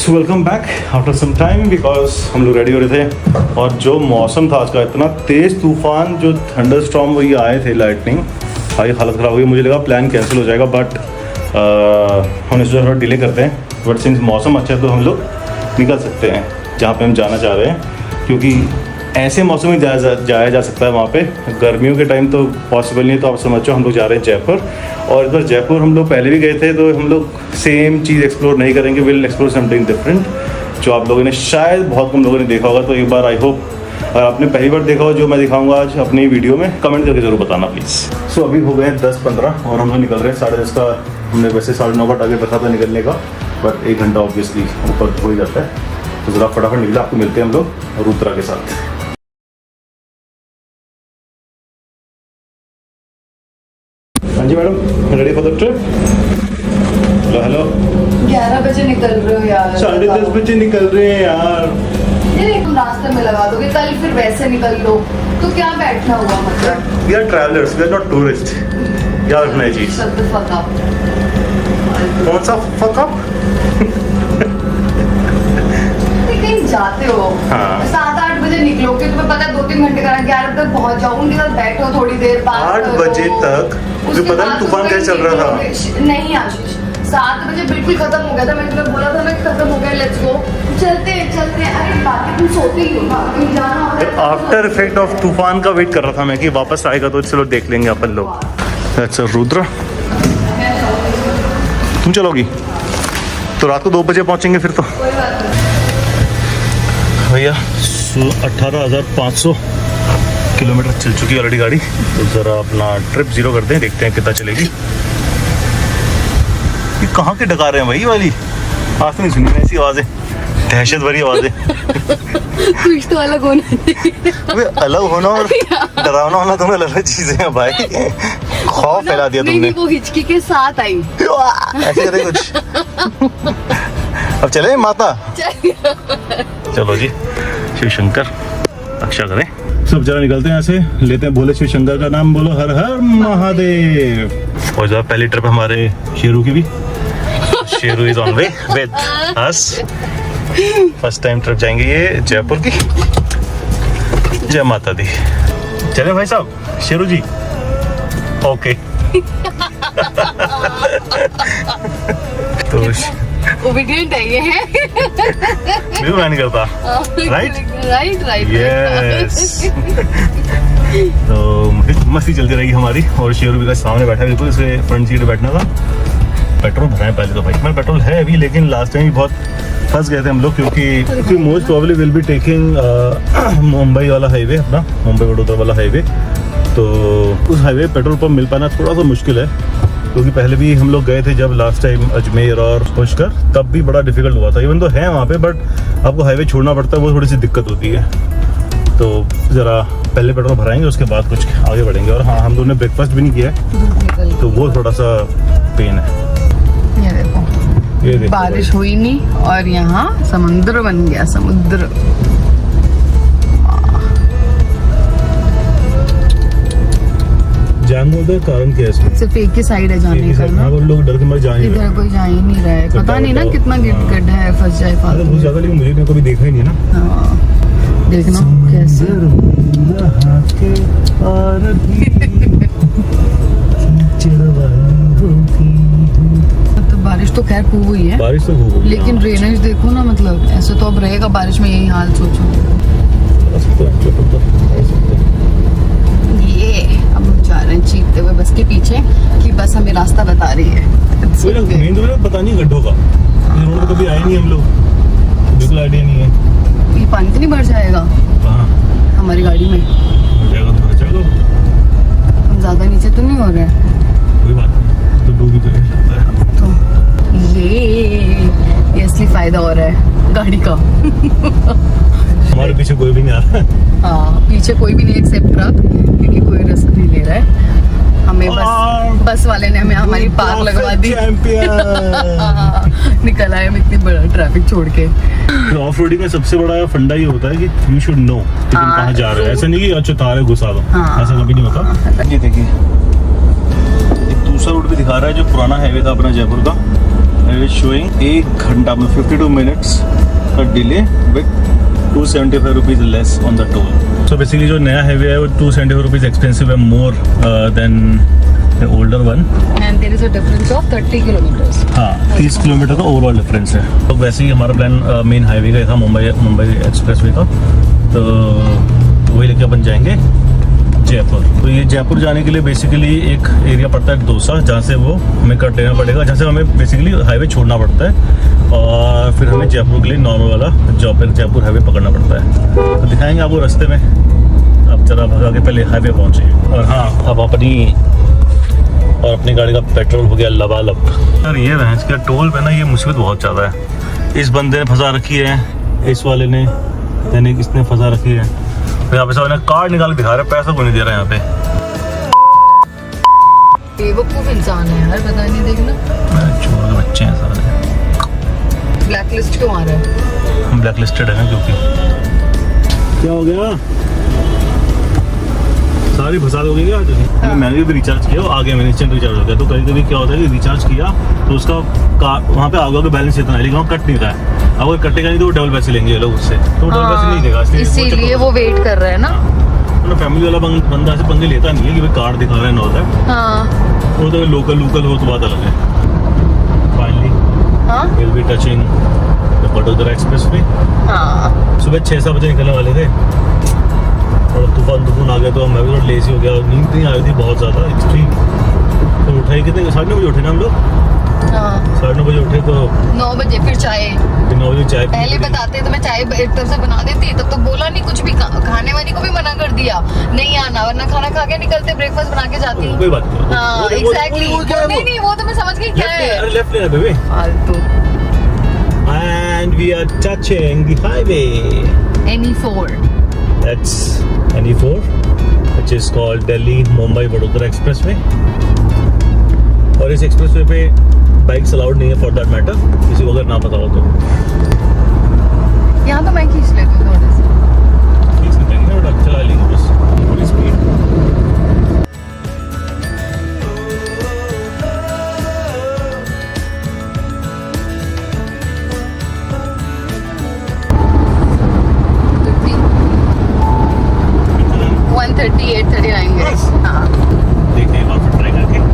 So welcome back after some time because हम लोग ready हो रहे थे और जो मौसम था आज का इतना तेज़ तूफान जो थंडर स्टॉर्म वही आए थे लाइटनिंग भाई हालत ख़राब हो गई। मुझे लगा प्लान कैंसिल हो जाएगा बट हम इस थोड़ा डिले करते हैं बट सिंस मौसम अच्छा है तो हम लोग निकल सकते हैं जहाँ पे हम जाना चाह रहे हैं क्योंकि ऐसे मौसम में जाया जा सकता है वहाँ पे। गर्मियों के टाइम तो पॉसिबल नहीं है तो आप समझो हम लोग जा रहे हैं जयपुर और इधर जयपुर हम लोग पहले भी गए थे तो हम लोग सेम चीज़ एक्सप्लोर नहीं करेंगे, विल एक्सप्लोर समथिंग डिफरेंट जो आप लोगों ने शायद बहुत कम लोगों ने देखा होगा। तो एक बार आई होप अगर आपने पहली बार देखा हो जो मैं दिखाऊंगा आज अपनी वीडियो में कमेंट करके ज़रूर बताना प्लीज़। सो अभी हो गए 10:15 और हम लोग निकल रहे हैं 10:30 का। हमने वैसे 9:30 का टारगेट रखा था निकलने का बट 1 घंटा ऑब्वियसली ऊपर हो ही जाता है तो ज़रा फटाफट निकला। आपको मिलते हैं हम लोग रुद्रा के साथ। हाँ जी madam, ready for the trip? Hello 11 बजे निकल रहे हो यार? 10:30 बजे निकल रहे हैं यार। ये तुम रास्ते में लगा दोगे, कल फिर वैसे निकल लो तो क्या बैठना हुआ मतलब? We are travellers, we are not tourist. याद रखना है चीज। कौन सा फक अप? कहीं जाते हो हाँ। 7-8 बजे निकलो क्योंकि तुम्हें पता है 2-3 घंटे का 11 बजे तक पहुंच जाओ, उनके साथ बैठो थोड़ी देर बात 8 बजे तक मुझे पता नहीं तूफान कैसे चल रहा था। नहीं आशीष, 7 बजे बिल्कुल खत्म हो गया था। मैंने तुम्हें बोला था ना कि खत्म हो गया, लेट्स गो, चलते हैं। अरे बाकी तुम सोते ही हो ना, कहीं जाना। आफ्टर इफेक्ट ऑफ तूफान का वेट कर रहा था मैं कि वापस आएगा तो चलो देख लेंगे अपन लोग। दैट्स रुद्रा। तुम चलोगी तो रात को 2 बजे पहुंचेंगे फिर तो। कोई बात नहीं भैया 18,500 किलोमीटर चल चुकी है ऑलरेडी गाड़ी। तो ज़रा अपना ट्रिप ज़ीरो करते हैं, देखते हैं कितना चलेगी। ये कहाँ के डका रहे हैं भाई वाली? आज तो नहीं सुनी ऐसी आवाज़ें, दहशत भरी आवाज़ें। कुछ तो अलग होना चाहिए। अलग होना और डरावना होना दोनों अलग चीज़ें हैं भाई। खौफ फैला दिया तुमने। वो हिचकी के साथ आई ऐसे करे कुछ। अब चले माता? चलो जी, शिव शंकर रक्षा करें। सब जरा निकलते हैं यहाँ से, लेते हैं बोले शिव शंकर का नाम, बोलो हर हर महादेव। और जरा पहली ट्रिप हमारे शेरू की भी। Sheru is on way with us. First time trip जाएंगे ये जयपुर की। जय माता दी। चले भाई साहब, शेरू जी ओके। तो ओबीडिएंट है ये है। बिल्कुल मैं नहीं करता। Right yes. तो मस्ती चलती रहेगी हमारी। और शेरू भी का सामने बैठा है बिल्कुल, इसे फ्रंट सीट पे बैठना था। पेट्रोल भराए पहले तो भाई, मैं पेट्रोल है अभी लेकिन लास्ट टाइम भी बहुत फंस गए थे हम लोग क्योंकि most probably will be taking Mumbai वाला हाईवे, अपना मुंबई वडोदरा वाला हाईवे। तो उस हाईवे पेट्रोल पंप मिल पाना थोड़ा सा मुश्किल है क्योंकि पहले भी हम लोग गए थे जब लास्ट टाइम अजमेर और पुष्कर, तब भी बड़ा डिफिकल्ट हुआ था। इवन तो है वहाँ पे बट आपको हाईवे छोड़ना पड़ता है, वो थोड़ी सी दिक्कत होती है। तो ज़रा पहले पेट्रोल भराएंगे उसके बाद कुछ आगे बढ़ेंगे। और हाँ, हम लोगों ने ब्रेकफास्ट भी नहीं किया है तो वो थोड़ा सा पेन है। ये देखो बारिश हुई नहीं और यहाँ समुद्र बन गया, समुद्र। जानने का कारण क्या है इसमें? सिर्फ एक ही साइड है जाने का ना। वो लोग डर के मारे जा नहीं रहे। इधर कोई जा ही नहीं रहा है, पता नहीं ना कितना गड्ढा है, फंस जाए फालतू। बहुत ज्यादा, लेकिन मुझे कभी देखा ही नहीं ना। हाँ, देखना कैसे। तो बारिश तो खैर खूब हुई है, बारिश तो खूब हुई, लेकिन ड्रेनेज देखो ना, मतलब ऐसे तो अब रहेगा बारिश में यही हाल। सोचो ये अब हम जा रहे हैं चीखते हुए बस के पीछे कि बस हमें रास्ता बता रही है। मेन तो पता नहीं गड्ढों का, रोड पे कभी आए नहीं हम लोग, बिल्कुल आइडिया नहीं है। ये पानी तो नहीं भर जाएगा हमारी गाड़ी में? चलो हम ज्यादा नीचे तो नहीं हो रहे हैं? कोई बात नहीं, तो डूबी तो नहीं सकता है। तो ये असली फायदा हो रहा है गाड़ी का। हमारे पीछे कोई भी नहीं आ रहा है। हाँ, पीछे कोई भी नहीं एक्सेप्ट ट्रक, क्योंकि कोई रास्ता नहीं ले रहा है हमें। बस वाले ने हमें हमारी पार लगवा दी। निकल आए हम इतनी बड़ा ट्रैफिक छोड़ के। ऑफ रोडिंग में सबसे बड़ा फंडा ये होता है कि यू शुड नो कि तुम कहाँ जा रहे हो। ऐसा नहीं कि अच्छा तारे घुसा दो, ऐसा कभी नहीं होता। ये देखिए दूसरा रूट भी दिखा रहा है जो पुराना हाईवे था अपना जयपुर का, एंड इट शोइंग 1 घंटा में 52 मिनट्स का delay with 275 rupees less on the toll. So basically जो नया हाईवे है वो 275 रुपीज़ एक्सपेंसिव है more than the older one. And there is a difference of 30 kilometers. हाँ 30 किलोमीटर का ओवरऑल डिफरेंस है. तो वैसे ही हमारा प्लान मेन हाईवे का था, मुंबई एक्सप्रेसवे का, तो वही लेके अपन जाएंगे जयपुर. तो ये जयपुर जाने के लिए बेसिकली एक एरिया पड़ता है दोसा, जहाँ से वो हमें कट लेना पड़ेगा, जहाँ से हमें बेसिकली हाईवे छोड़ना पड़ता है और फिर हमें जयपुर के लिए नॉर्मल वाला जयपुर हाईवे पकड़ना पड़ता है. तो दिखाएंगे आपको रास्ते में. अब जरा भगा के पहले हाईवे पहुँचे. और हाँ अब अपनी गाड़ी का पेट्रोल हो गया लबालब. यार ये भैंस का टोल पे ना ये मुसीबत बहुत ज़्यादा है. इस बंदे ने फंसा रखी है, इस वाले ने यानी इसने फंसा रखी है. तो यहाँ पे सब कार्ड निकाल के दिखा रहे हैं, पैसा कोई नहीं दे रहा है यहाँ पे. बेवकूफ इंसान है यार, पता नहीं देखना. छोड़ के बच्चे हैं सारे. ब्लैक लिस्ट क्यों आ रहा है? हम ब्लैक लिस्टेड है ना, क्योंकि क्या हो गया सारी फसाद हो गई क्या आज. मैंने भी रिचार्ज किया, आगे मैंने इंस्टेंट रिचार्ज हो गया. तो कभी कभी क्या होता है कि रिचार्ज किया तो उसका वहाँ पे आगे बैलेंस इतना है, लेकिन वहाँ कट नहीं रहा है. अगर कटेगा नहीं तो वो डबल पैसे लेंगे ये लोग उससे, तो डबल पैसे नहीं देगा. इसीलिए वो वेट कर रहे हैं ना. फैमिली वाला बंदा से पंगे लेता नहीं है कि भाई कार्ड दिखा रहे हैं ना. हाँ वो तो लोकल हो तो बात अलग है. Finally will be touching the Vadodara expressway. हाँ सुबह 6-7 बजे निकलने वाले थे और तूफान आ गया तो मैं भी थोड़ा लेजी हो गया. नींद नहीं आई थी बहुत ज़्यादा एक्सट्रीम. तो उठाई कितने 9:30 बजे उठे ना हम लोग. हाँ 9:30 बजे उठे तो 9 बजे फिर चाय. 9 बजे चाय पहले बताते तो मैं चाय एक तरफ से बना देती, तब तो बोला नहीं कुछ भी. खाने वाली को भी मना कर दिया नहीं आना, वरना खाना खा के निकलते ब्रेकफास्ट बना के जाती. कोई बात नहीं. हाँ एग्जैक्टली. नहीं वो तो मैं समझ गई क्या है. लेफ्ट लेना बेबी. फालतू. And we are touching the highway. NE4. That's NE4, which is called Delhi Mumbai Vadodara Expressway. और इस एक्सप्रेसवे पे बाइक्स अलाउड नहीं है फॉर दैट मैटर, किसी को अगर ना पता हो तो. यहाँ तो मैं खींच लेती हूँ थोड़े से. खींच नहीं पाएंगे बट चला लेंगे बस पूरी स्पीड. हाँ देखते हैं वापस ट्राई करके.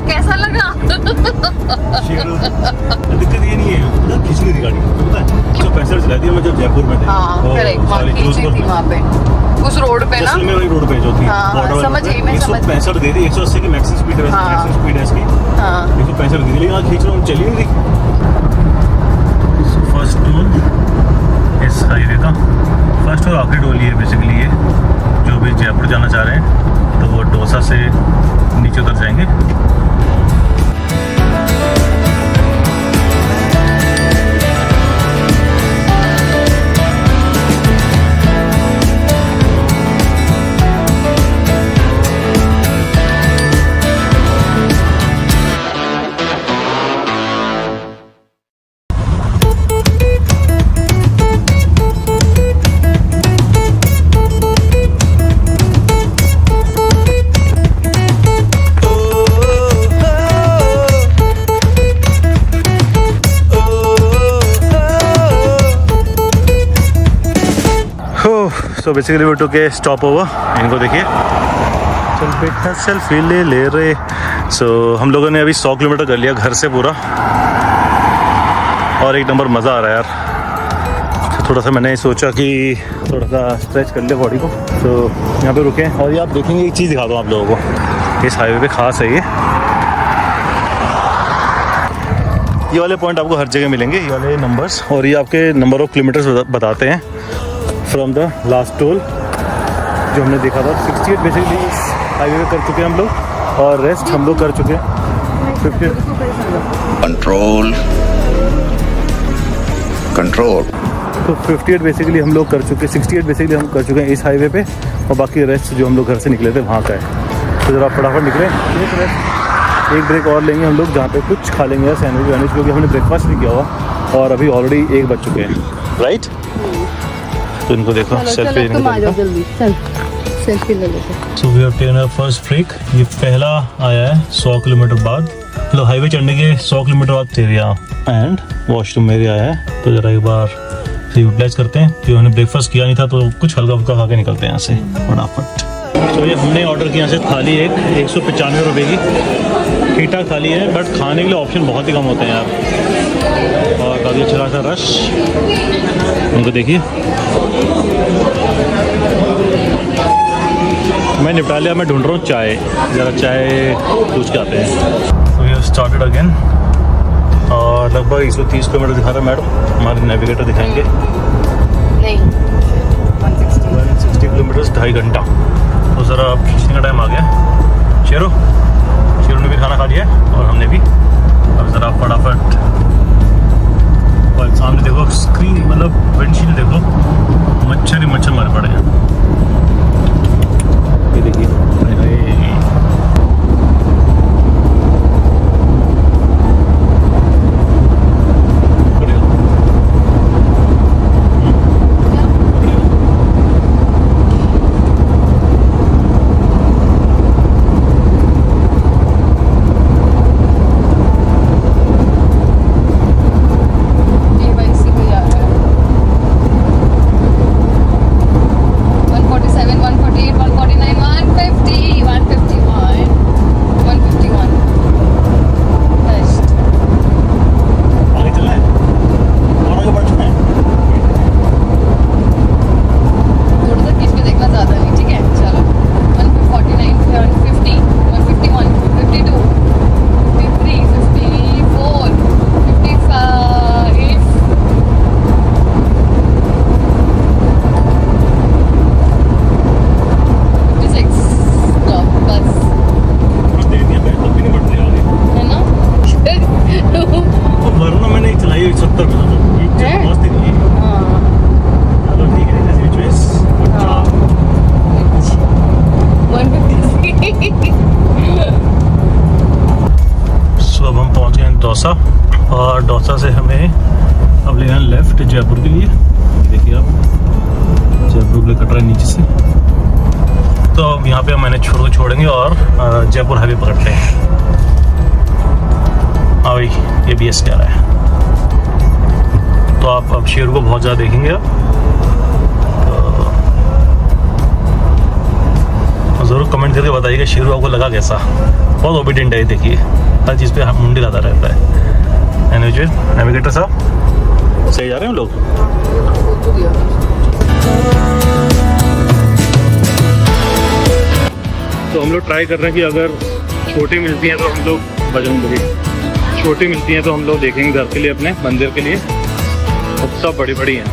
कैसा लगा? दिक्कत ये नहीं है ना, खींचनी थी गाड़ी पता है. 165 चला दिया मैं जब जयपुर में थे. हाँ करेक्ट, वहाँ खींची थी वहाँ पे उस रोड पे ना. में वही रोड पे जो थी. हाँ समझ गई मैं. 165 दे दी. 180 की मैक्सिमम स्पीड है. मैक्सिमम स्पीड है इसकी. हाँ 165 दी, लेकिन आज खींच रहा हूँ चली नहीं रही. फर्स्ट टोल इस हाईवे का फर्स्ट और आखिरी टोल ये बेसिकली ये जो भी जयपुर जाना चाह रहे हैं तो वो डोसा से नीचे उतर जाएंगे. तो बेसिकली वो टू के स्टॉप ओवर. इनको देखिए चल बेटा सेल्फी ले रहे. सो हम लोगों ने अभी 100 किलोमीटर कर लिया घर से पूरा और एक नंबर मज़ा आ रहा है यार. तो थोड़ा सा मैंने सोचा कि थोड़ा सा स्ट्रेच कर ले बॉडी को. तो यहाँ पे रुके और ये आप देखेंगे एक चीज़ दिखा दूँ आप लोगों को. इस हाईवे पे ख़ास है ये वाले पॉइंट आपको हर जगह मिलेंगे, ये वाले नंबर्स. और ये आपके नंबर ऑफ किलोमीटर्स बताते हैं फ्रॉम द लास्ट टोल जो हमने देखा था. 68 बेसिकली इस हाईवे पे कर चुके हैं हम लोग और रेस्ट हम लोग कर चुके हैं 50. कंट्रोल तो 58 बेसिकली हम लोग कर चुके, 68 बेसिकली हम कर चुके हैं इस हाईवे पे और बाकी रेस्ट जो हम लोग घर से निकले थे वहाँ का है। तो ज़रा फटाफट निकले, एक ब्रेक और लेंगे हम लोग जहाँ पे कुछ खा लेंगे सैंडविच वैंडविच, क्योंकि हमने ब्रेकफास्ट नहीं किया हुआ और अभी ऑलरेडी 1 बज चुके हैं, राइट। तो इनको देखो सेल्फी जल्दी चल सेल्फी ले लेते। So we have taken our first break. ये पहला आया है 100 किलोमीटर बाद, मतलब हाईवे चढ़ने के 100 किलोमीटर बाद थे यहाँ। एंड वॉशरूम मेरे आया है, तो ज़रा एक बार यूटिलाइज करते हैं, क्योंकि हमने ब्रेकफास्ट किया नहीं था, तो कुछ हल्का फुल्का खा के निकलते हैं यहाँ से फटाफट। तो ये हमने ऑर्डर किया से थाली 195 रुपये की, ठीक ठाक थाली है, बट खाने के लिए ऑप्शन बहुत ही कम होते हैं यार, और काफ़ी अच्छा खासा रश। उनको देखिए, मैं निपटा लिया, मैं ढूंढ रहा हूँ चाय, ज़रा चाय पूछ के आते हैं। तो ये स्टार्टेड अगेन, और लगभग 130 किलोमीटर दिखा रहा है मैडम, हमारे नेविगेटर दिखाएंगे। नहीं 160 किलोमीटर 2.5 घंटा। तो ज़रा अब खींचने का टाइम आ गया। शेरू ने भी खाना खा लिया है और हमने भी, और ज़रा फटाफट, और सामने देखो स्क्रीन, मतलब विंडशील्ड देखो, मच्छर ही मच्छर मारे पड़े हैं। ये देखिए, दौसा, और दौसा से हमें अब लेना लेफ्ट जयपुर के लिए। देखिए आप, जयपुर के लिए कट रहा है नीचे से, तो अब यहाँ पे हम मैंने छोड़ेंगे और जयपुर हाईवे पकड़ते हैं। हाँ भाई, ये भी एस आ रहा है, तो आप अब शेर को बहुत ज़्यादा देखेंगे आप, तो ज़रूर कमेंट करके बताइएगा शेरू आपको लगा कैसा। बहुत ओबीडियंट है, देखिए हर चीज़ पे मुंडी लाता रहता है। एनीवेज, नेविगेटर साहब सही जा रहे हैं हम लोग। तो हम लोग ट्राई कर रहे हैं कि अगर छोटी मिलती हैं तो हम लोग बजरंगबली, छोटी मिलती हैं तो हम लोग देखेंगे घर के लिए, अपने मंदिर के लिए। अब सब बड़ी बड़ी हैं।